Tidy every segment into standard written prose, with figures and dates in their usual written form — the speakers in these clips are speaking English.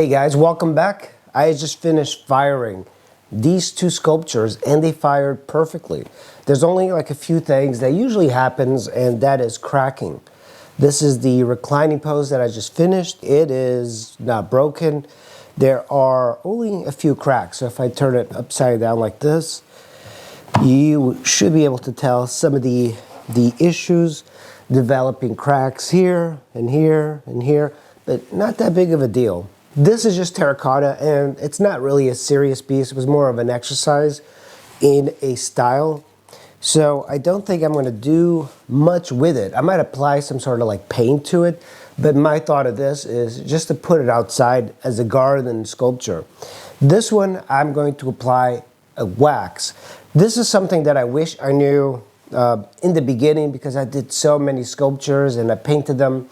Hey guys, welcome back. I just finished firing these two sculptures and they fired perfectly. There's only like a few things that usually happens, and that is cracking. This is the reclining pose that I just finished. It is not broken. There are only a few cracks. So if I turn it upside down like this, you should be able to tell some of the issues, developing cracks here and here and here, but not that big of a deal. This is just terracotta, and it's not really a serious piece. It was more of an exercise in a style. So I don't think I'm going to do much with it. I might apply some sort of like paint to it, but my thought of this is just to put it outside as a garden sculpture. This one, I'm going to apply a wax. This is something that I wish I knew in the beginning, because I did so many sculptures and I painted them.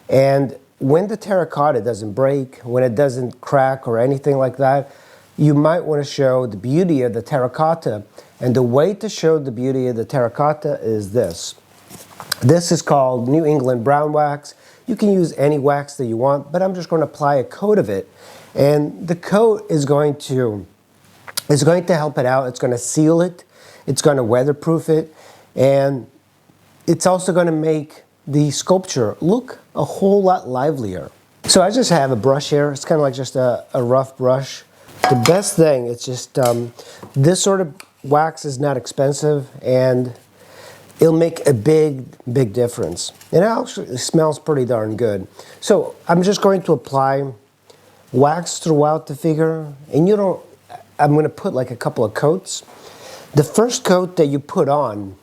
And when the terracotta doesn't break, when it doesn't crack or anything like that, you might want to show the beauty of the terracotta. And the way to show the beauty of the terracotta is this. This is called New England brown wax. You can use any wax that you want, but I'm just going to apply a coat of it. And the coat is going to help it out. It's going to seal it. It's going to weatherproof it. And it's also going to make the sculpture look a whole lot livelier. So I just have a brush here. It's kind of like just a rough brush. The best thing, it's just this sort of wax is not expensive, and it'll make a big difference. And it actually smells pretty darn good. So I'm just going to apply wax throughout the figure, and I'm going to put like a couple of coats. The first coat that you put on,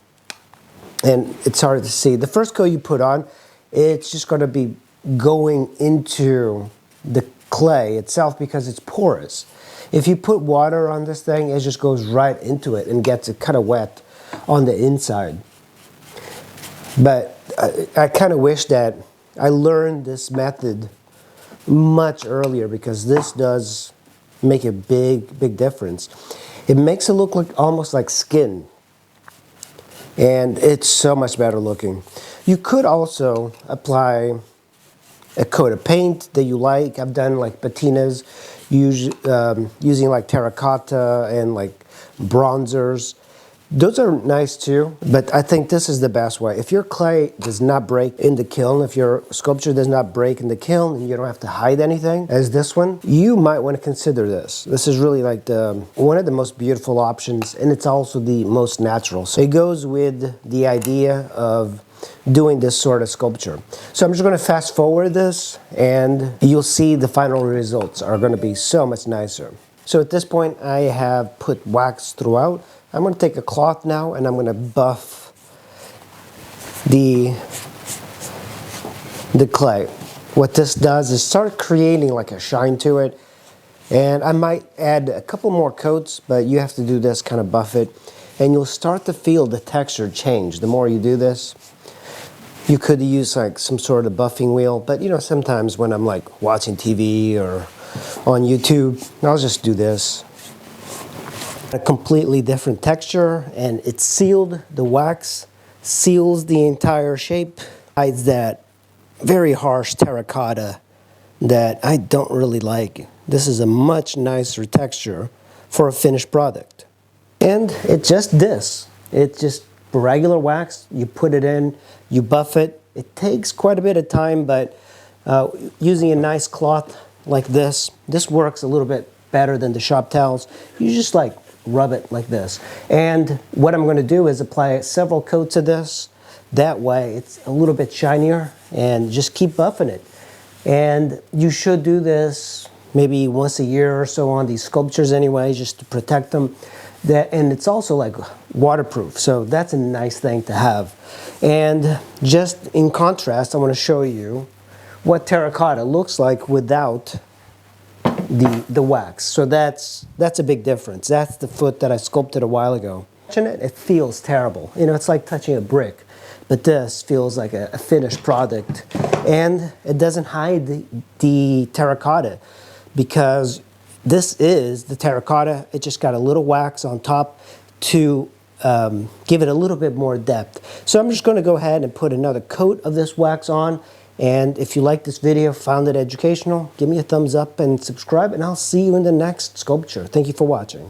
and it's hard to see, the first coat you put on, it's just going to be going into the clay itself because it's porous. If you put water on this thing, it just goes right into it and gets it kind of wet on the inside. But I kind of wish that I learned this method much earlier, because this does make a big difference. It makes it look like almost like skin, and it's so much better looking. You could also apply a coat of paint that you like. I've done like patinas using like terracotta and like bronzers. Those are nice too, but I think this is the best way. If your clay does not break in the kiln, if your sculpture does not break in the kiln and you don't have to hide anything, as this one, you might want to consider this. This is really like one of the most beautiful options, and it's also the most natural. So it goes with the idea of doing this sort of sculpture. So I'm just going to fast forward this, and you'll see the final results are going to be so much nicer. So at this point, I have put wax throughout. I'm going to take a cloth now, and I'm going to buff the clay. What this does is start creating like a shine to it, and I might add a couple more coats, but you have to do this, kind of buff it, and you'll start to feel the texture change the more you do this. You could use like some sort of buffing wheel, but you know, sometimes when I'm like watching TV or on YouTube, I'll just do this. A completely different texture, and it's sealed. The wax seals the entire shape. Hides that very harsh terracotta that I don't really like. This is a much nicer texture for a finished product. And it's just this. It's just regular wax. You put it in, you buff it. It takes quite a bit of time, but using a nice cloth like this works a little bit better than the shop towels. You just like rub it like this. And what I'm going to do is apply several coats of this. That way it's a little bit shinier, and just keep buffing it. And you should do this maybe once a year or so on these sculptures anyway, just to protect them. And it's also like waterproof, so that's a nice thing to have. And just in contrast, I want to show you what terracotta looks like without the wax. So that's a big difference. That's the foot that I sculpted a while ago. It feels terrible. You know, it's like touching a brick. But this feels like a finished product. And it doesn't hide the terracotta, because this is the terracotta. It just got a little wax on top to give it a little bit more depth. So I'm just going to go ahead and put another coat of this wax on, And if you like this video, found it educational, give me a thumbs up and subscribe, and I'll see you in the next sculpture. Thank you for watching.